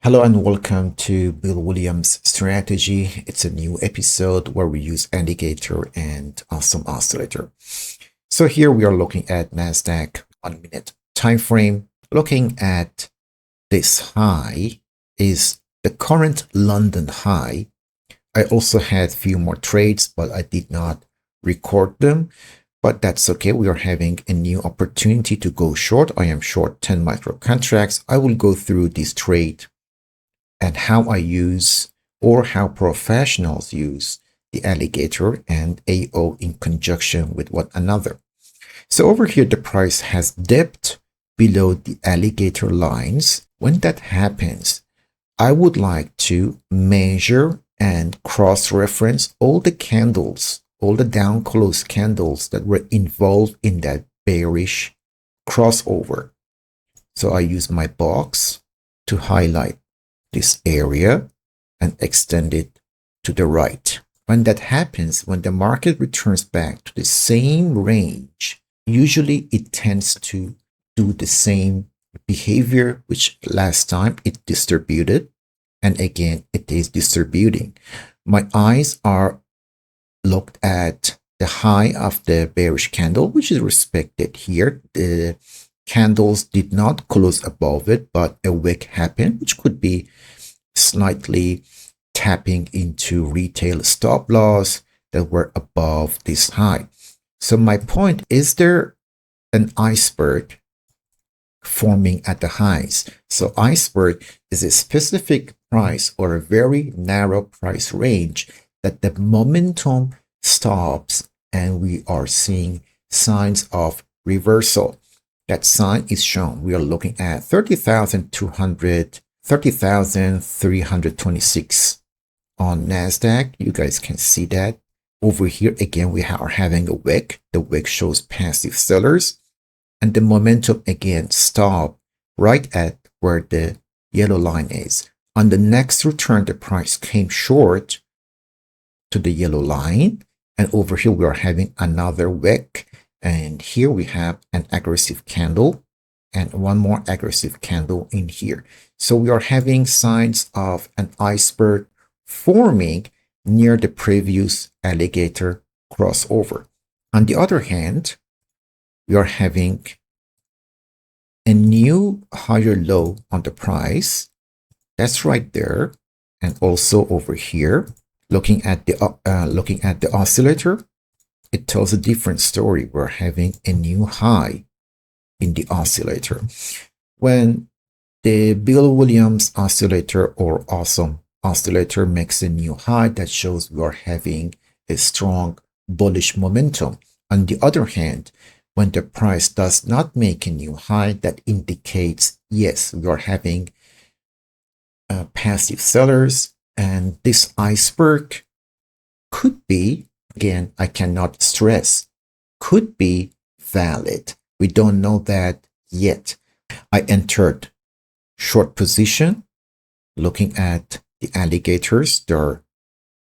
Hello and welcome to Bill Williams Strategy. It's a new episode where we use Alligator and Awesome Oscillator. So here we are looking at Nasdaq 1 minute time frame. Looking at this high is the current London high. I also had a few more trades, but I did not record them. But that's okay. We are having a new opportunity to go short. I am short 10 micro contracts. I will go through this trade and how I use or how professionals use the alligator and AO in conjunction with one another. So over here, the price has dipped below the alligator lines. When that happens, I would like to measure and cross-reference all the candles, all the down close candles that were involved in that bearish crossover. So I use my box to highlight this area and extend it to the right. When that happens, when the market returns back to the same range, usually it tends to do the same behavior, which last time it distributed, and again, it is distributing. My eyes are looked at the high of the bearish candle, which is respected here. The candles did not close above it, but a wick happened, which could be slightly tapping into retail stop loss that were above this high. So my point, is there an iceberg forming at the highs? So iceberg is a specific price or a very narrow price range that the momentum stops and we are seeing signs of reversal. That sign is shown. We are looking at 30,326 on Nasdaq. You guys can see that. Over here, again, we are having a wick. The wick shows passive sellers. And the momentum again stopped right at where the yellow line is. On the next return, the price came short to the yellow line. And over here, we are having another wick. And here we have an aggressive candle and one more aggressive candle in here. So we are having signs of an iceberg forming near the previous alligator crossover. On the other hand, we are having a new higher low on the price. That's right there. And also over here, looking at the oscillator, it tells a different story. We're having a new high in the oscillator. When the Bill Williams oscillator or Awesome Oscillator makes a new high, that shows we are having a strong bullish momentum. On the other hand, when the price does not make a new high, that indicates, yes, we are having passive sellers, and this iceberg could be, again, I cannot stress, could be valid. We don't know that yet. I entered short position, looking at the alligators. They're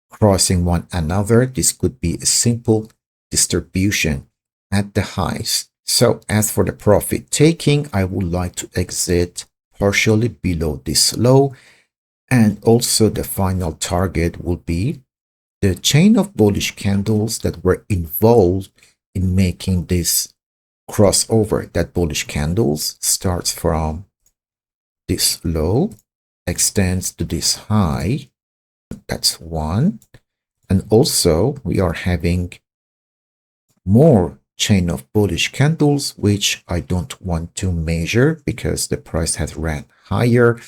crossing one another. This could be a simple distribution at the highs. So as for the profit taking, I would like to exit partially below this low. And also the final target will be the chain of bullish candles that were involved in making this crossover. That bullish candles starts from this low, extends to this high. That's one. And also we are having more chain of bullish candles, which I don't want to measure because the price has ran higher.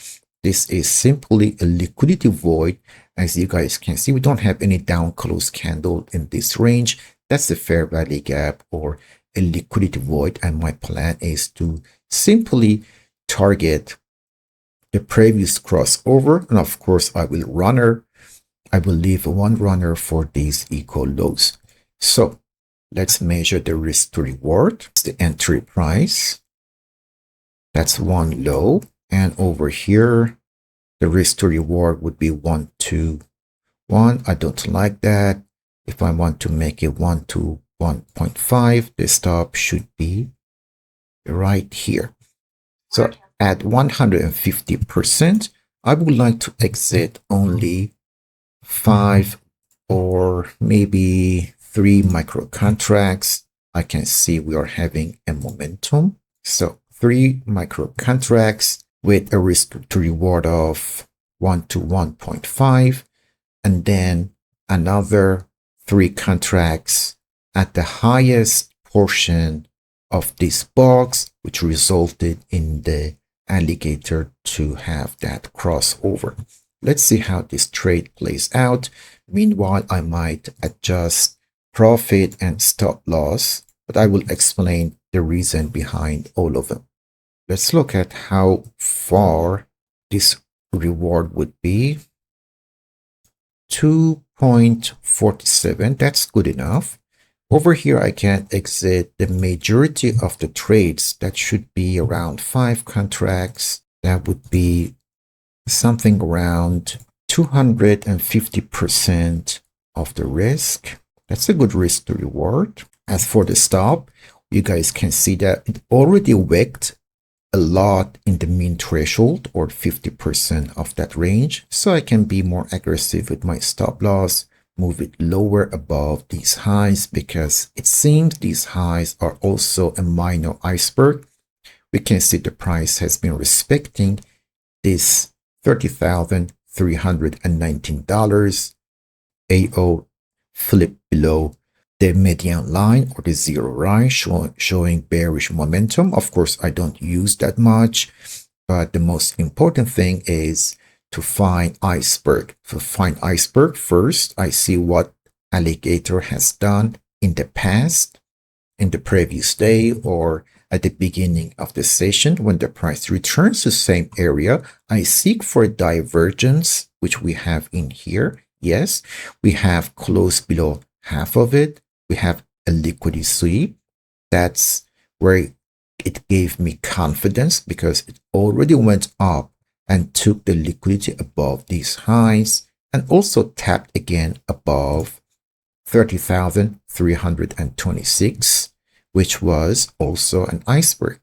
This is simply a liquidity void. As you guys can see, we don't have any down close candle in this range. That's a fair value gap or a liquidity void. And my plan is to simply target the previous crossover. And of course, I will leave one runner for these equal lows. So let's measure the risk to reward. It's the entry price. That's one low. And over here, the risk to reward would be 1 to 1. I don't like that. If I want to make it 1 to 1.5, the stop should be right here. So at 150%, I would like to exit only 5 or maybe 3 micro contracts. I can see we are having a momentum. So 3 micro contracts with a risk to reward of 1 to 1.5, and then another 3 contracts at the highest portion of this box, which resulted in the alligator to have that crossover. Let's see how this trade plays out. Meanwhile, I might adjust profit and stop loss, but I will explain the reason behind all of them. Let's look at how far this reward would be. 2.47, that's good enough. Over here, I can exit the majority of the trades. That should be around 5 contracts. That would be something around 250% of the risk. That's a good risk to reward. As for the stop, you guys can see that it already wicked a lot in the mean threshold, or 50% of that range. So I can be more aggressive with my stop loss, move it lower above these highs, because it seems these highs are also a minor iceberg. We can see the price has been respecting this $30,319 AO flip below the median line, or the zero line, showing bearish momentum. Of course, I don't use that much, but the most important thing is to find iceberg. To find iceberg, first, I see what alligator has done in the past, in the previous day, or at the beginning of the session. When the price returns to the same area, I seek for a divergence, which we have in here. Yes, we have close below half of it. We have a liquidity sweep. That's where it gave me confidence, because it already went up and took the liquidity above these highs, and also tapped again above 30,326, which was also an iceberg.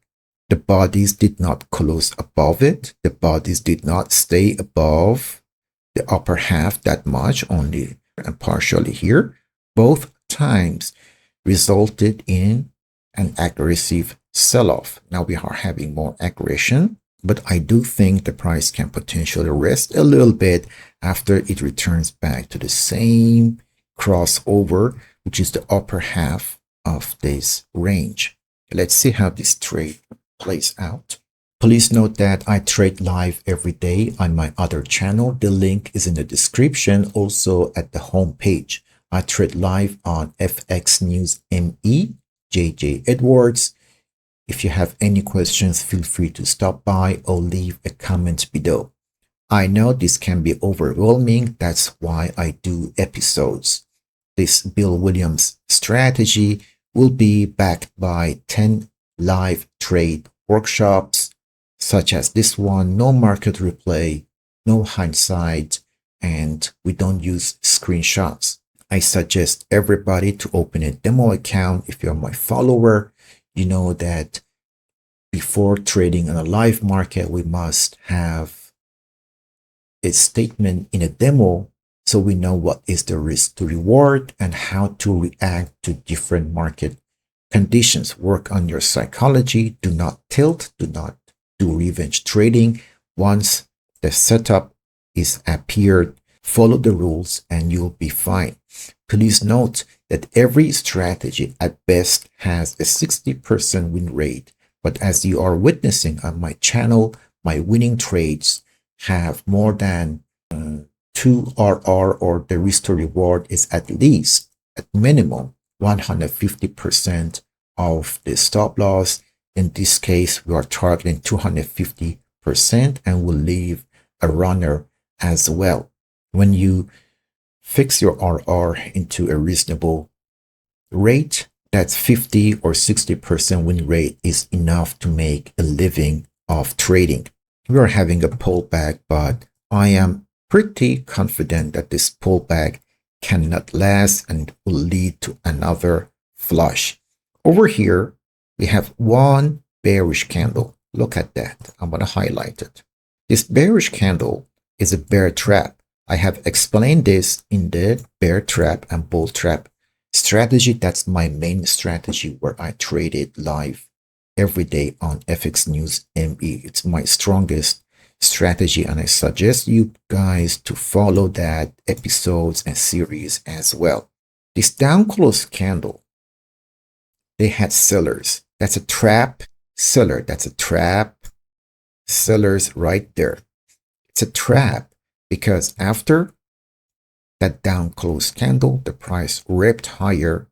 The bodies did not close above it. The bodies did not stay above the upper half that much, only and partially here. Both times resulted in an aggressive sell-off. Now we are having more aggression, but I do think the price can potentially rest a little bit after it returns back to the same crossover, which is the upper half of this range. Let's see how this trade plays out. Please note that I trade live every day on my other channel. The link is in the description, also at the home page. I trade live on FX News ME, JJ Edwards. If you have any questions, feel free to stop by or leave a comment below. I know this can be overwhelming. That's why I do episodes. This Bill Williams strategy will be backed by 10 live trade workshops, such as this one: no market replay, no hindsight, and we don't use screenshots. I suggest everybody to open a demo account. If you're my follower, you know that before trading on a live market, we must have a statement in a demo, so we know what is the risk to reward and how to react to different market conditions. Work on your psychology. Do not tilt. Do not do revenge trading. Once the setup is appeared, follow the rules and you'll be fine. Please note that every strategy at best has a 60% win rate, but as you are witnessing on my channel, my winning trades have more than 2 RR, or the risk to reward is at least, at minimum, 150% of the stop loss. In this case, we are targeting 250% and will leave a runner as well. When you fix your RR into a reasonable rate, that's 50 or 60% win rate is enough to make a living of trading. We are having a pullback, but I am pretty confident that this pullback cannot last and will lead to another flush. Over here, we have one bearish candle. Look at that. I'm going to highlight it. This bearish candle is a bear trap. I have explained this in the bear trap and bull trap strategy. That's my main strategy where I trade it live every day on FX News ME. It's my strongest strategy, and I suggest you guys to follow that episodes and series as well. This down close candle, they had sellers. That's a trap seller. That's a trap sellers right there. It's a trap because after that down close candle, the price ripped higher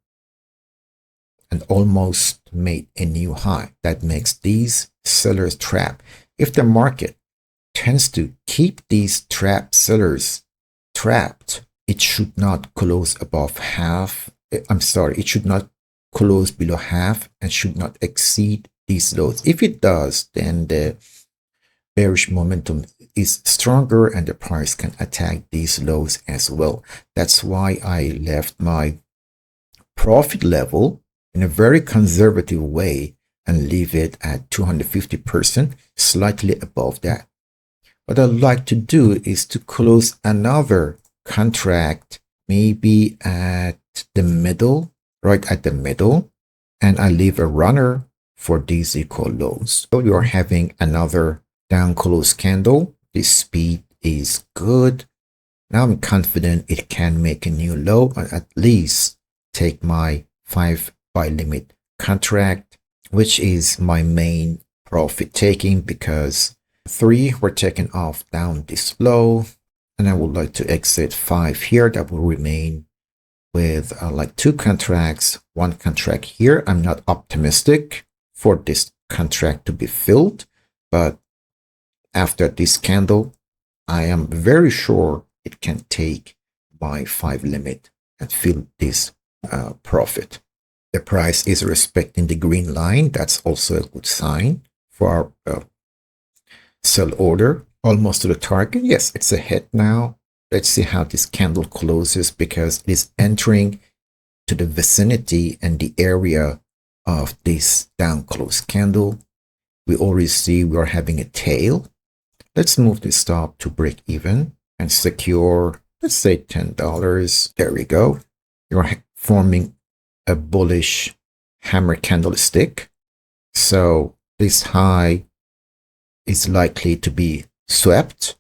and almost made a new high. That makes these sellers trap. If the market tends to keep these trap sellers trapped, it should not close above half. It should not close below half and should not exceed these lows. If it does, then the bearish momentum is stronger and the price can attack these lows as well. That's why I left my profit level in a very conservative way and leave it at 250%, slightly above that. What I'd like to do is to close another contract, maybe at the middle, right at the middle, and I leave a runner for these equal lows. So you're having another down close candle. This speed is good. Now I'm confident it can make a new low, or at least take my 5 buy limit contract, which is my main profit taking, because 3 were taken off down this low, and I would like to exit 5 here. That will remain with like 2 contracts, 1 contract here. I'm not optimistic for this contract to be filled, but after this candle, I am very sure it can take my 5 limit and fill this profit. The price is respecting the green line. That's also a good sign for our sell order. Almost to the target. Yes, it's ahead now. Let's see how this candle closes, because it is entering to the vicinity and the area of this down close candle. We already see we are having a tail. Let's move this stop to break even and secure, let's say $10. There we go. You're forming a bullish hammer candlestick. So this high is likely to be swept,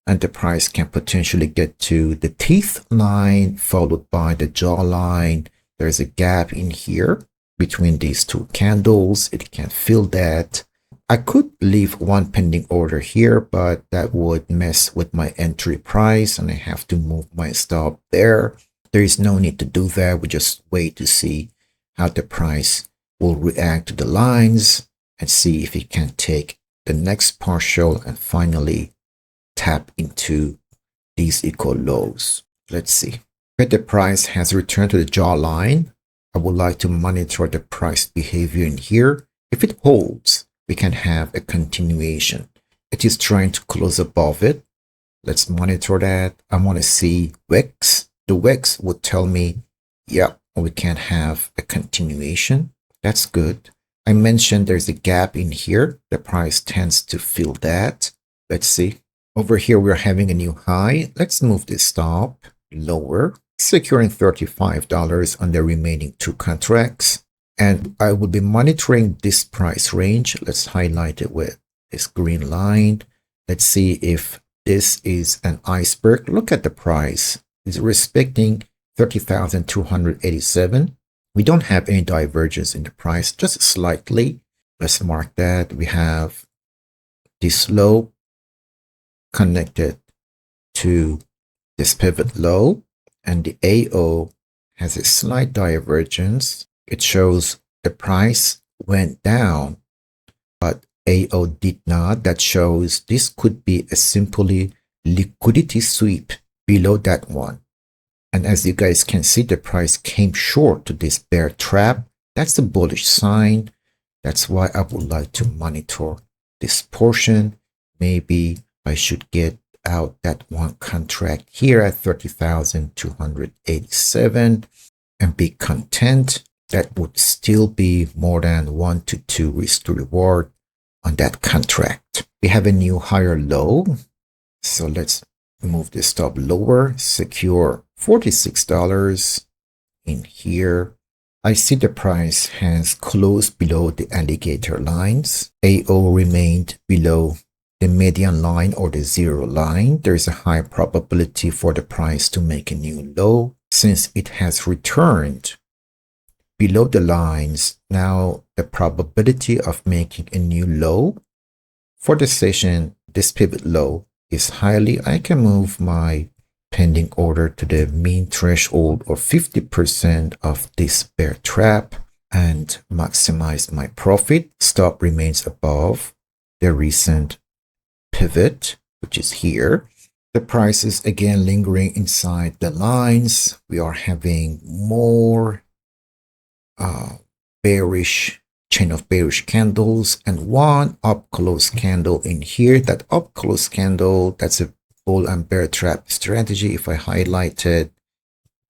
and the price can potentially get to the teeth line followed by the jaw line. There's a gap in here between these 2 candles. It can fill that. I could leave 1 pending order here, but that would mess with my entry price and I have to move my stop there. There is no need to do that. We just wait to see how the price will react to the lines and see if it can take the next partial and finally tap into these equal lows. Let's see. But the price has returned to the jaw line. I would like to monitor the price behavior in here. If it holds, we can have a continuation. It is trying to close above it. Let's monitor that. I want to see wicks. The wicks would tell me, yeah, we can have a continuation. That's good. I mentioned there's a gap in here. The price tends to fill that. Let's see. Over here, we're having a new high. Let's move this stop lower, securing $35 on the remaining 2 contracts. And I will be monitoring this price range. Let's highlight it with this green line. Let's see if this is an iceberg. Look at the price. It's respecting 30,287. We don't have any divergence in the price, just slightly. Let's mark that. We have this low connected to this pivot low, and the AO has a slight divergence. It shows the price went down, but AO did not. That shows this could be a simply liquidity sweep below that one. And as you guys can see, the price came short to this bear trap. That's a bullish sign. That's why I would like to monitor this portion. Maybe I should get out that 1 contract here at 30,287 and be content. That would still be more than 1 to 2 risk to reward on that contract. We have a new higher low. So let's move the stop lower, secure $46 in here. I see the price has closed below the alligator lines. AO remained below the median line or the zero line. There is a high probability for the price to make a new low. Since it has returned below the lines, now the probability of making a new low for the session, this pivot low, is highly. I can move my pending order to the mean threshold or 50% of this bear trap and maximize my profit. Stop remains above the recent pivot, which is here. The price is again lingering inside the lines. We are having more bearish chain of bearish candles and one up close candle in here. That up close candle, that's a bull and bear trap strategy. If I highlight it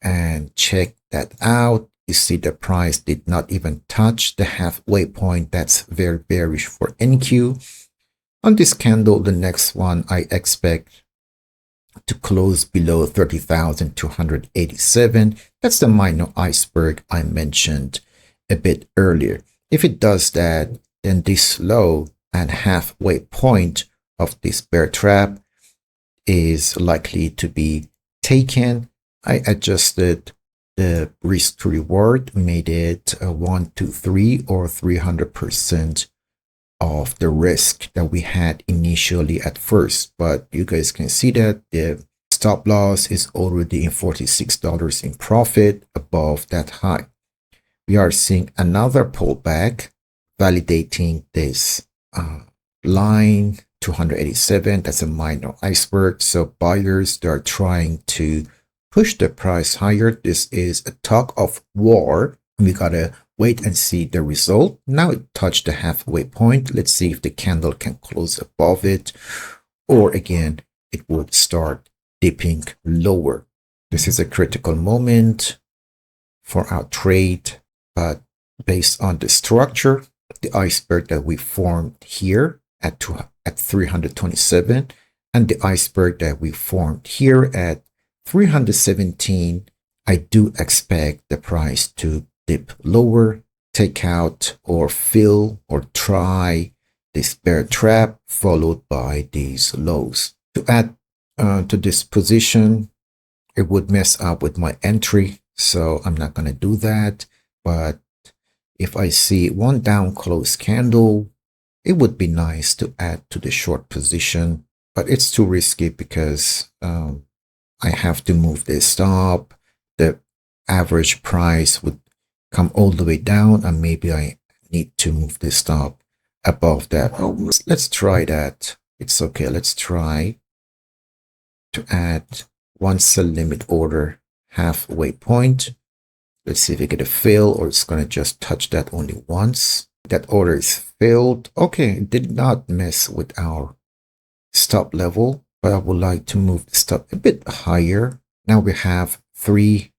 and check that out, you see the price did not even touch the halfway point. That's very bearish for NQ. On this candle, the next one I expect to close below 30,287. That's the minor iceberg I mentioned a bit earlier. If it does that, then this low and halfway point of this bear trap is likely to be taken. I adjusted the risk to reward, made it 1, 2, 3 or 300% of the risk that we had initially at first. But you guys can see that the stop loss is already in $46 in profit above that high. We are seeing another pullback validating this line 287. That's a minor iceberg. So buyers, they are trying to push the price higher. This is a tug of war. We gotta wait and see the result. Now it touched the halfway point. Let's see if the candle can close above it, or again it would start dipping lower. This is a critical moment for our trade, but based on the structure, the iceberg that we formed here at 327 and the iceberg that we formed here at 317, I do expect the price to dip lower, take out or fill or try this bear trap followed by these lows. To add to this position, it would mess up with my entry, so I'm not going to do that. But if I see one down close candle, it would be nice to add to the short position, but it's too risky because I have to move this stop. The average price would come all the way down, and maybe I need to move this stop above that. Oh, let's try that. It's okay. Let's try to add one sell limit order halfway point. Let's see if we get a fill, or it's going to just touch that only once. That order is filled. Okay, it did not mess with our stop level, but I would like to move the stop a bit higher. Now we have 3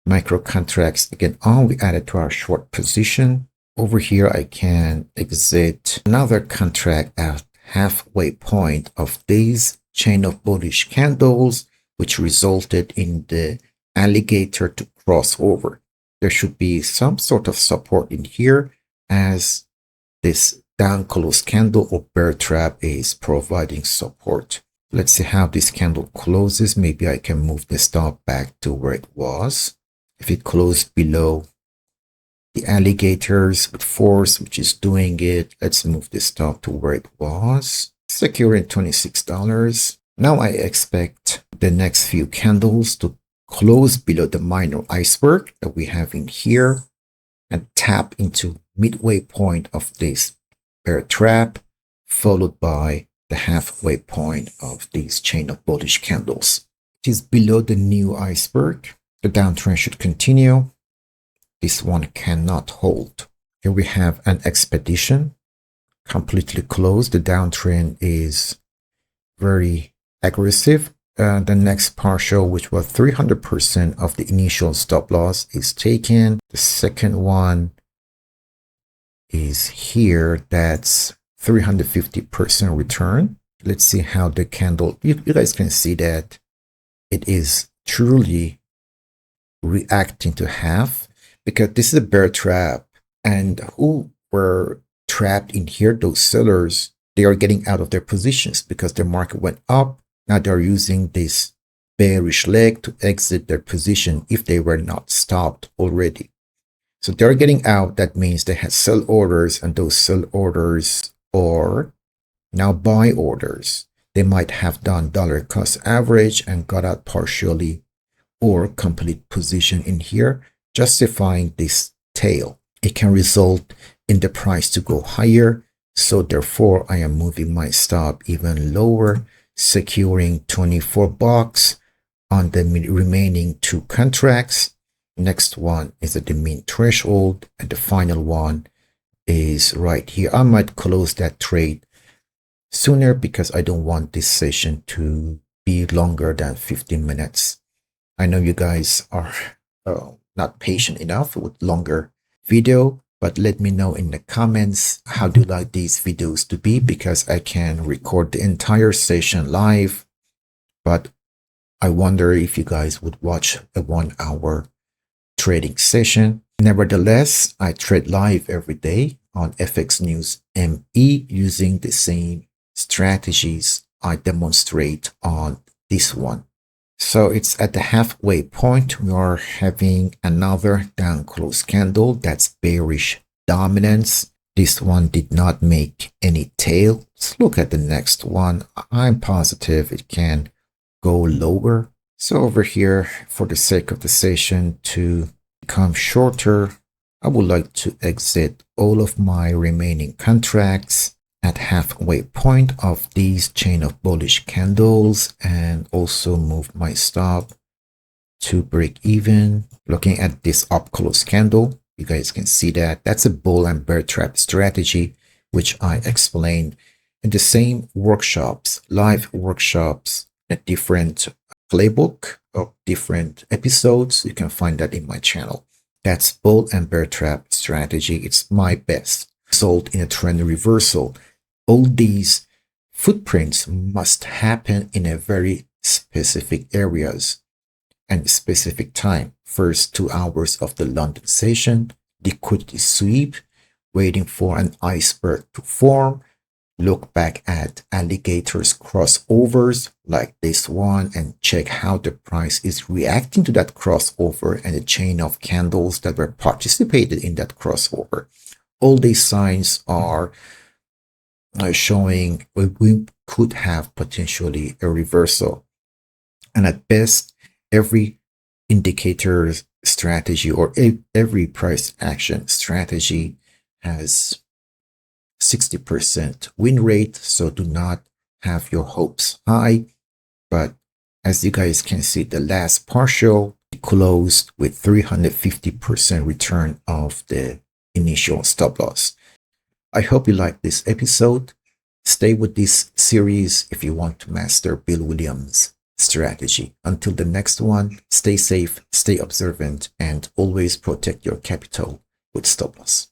micro contracts again on. We added to our short position. Over here, I can exit another contract at halfway point of these chain of bullish candles, which resulted in the alligator to cross over. There should be some sort of support in here as this down close candle or bear trap is providing support. Let's see how this candle closes. Maybe I can move the stop back to where it was. If it closed below the alligators with force, which is doing it, let's move the stop to where it was, securing $26. Now I expect the next few candles to close below the minor iceberg that we have in here and tap into midway point of this bear trap, followed by the halfway point of this chain of bullish candles. It is below the new iceberg. The downtrend should continue. This one cannot hold. Here we have an expedition completely closed. The downtrend is very aggressive. The next partial, which was 300% of the initial stop loss, is taken. The second one is here. That's 350% return. let's see how the candle, you guys can see that it is truly reacting to half, because this is a bear trap, and who were trapped in here, those sellers, they are getting out of their positions because their market went up. Now they're using this bearish leg to exit their position if they were not stopped already. So they're getting out. That means they had sell orders, and those sell orders are now buy orders. They might have done dollar cost average and got out partially or complete position in here, justifying this tail. It can result in the price to go higher. So therefore, I am moving my stop even lower, securing 24 bucks on the remaining 2 contracts. Next one is at the mean threshold, and the final one is right here. I might close that trade sooner because I don't want this session to be longer than 15 minutes. I know you guys are not patient enough with longer video, but let me know in the comments how do you like these videos to be, because I can record the entire session live, but I wonder if you guys would watch a 1 hour trading session. Nevertheless, I trade live every day on FX News ME using the same strategies I demonstrate on this one. So it's at the halfway point. We are having another down close candle. That's bearish dominance. This one did not make any tail. Let's look at the next one. I'm positive it can go lower. So over here, for the sake of the session to become shorter, I would like to exit all of my remaining contracts at halfway point of these chain of bullish candles, and also move my stop to break even. Looking at this up close candle, you guys can see that that's a bull and bear trap strategy, which I explained in the same workshops, live workshops, a different playbook of different episodes. You can find that in my channel. That's bull and bear trap strategy. It's my best result in a trend reversal. All these footprints must happen in a very specific areas and specific time. First 2 hours of the London session, liquidity sweep, waiting for an iceberg to form. Look back at alligators crossovers like this one and check how the price is reacting to that crossover and the chain of candles that were participated in that crossover. All these signs are showing we could have potentially a reversal. And at best, every indicator strategy or every price action strategy has 60% win rate, so do not have your hopes high. But as you guys can see, the last partial closed with 350% return of the initial stop loss. I hope you like this episode. Stay with this series if you want to master Bill Williams' strategy. Until the next one, stay safe, stay observant, and always protect your capital with stop loss.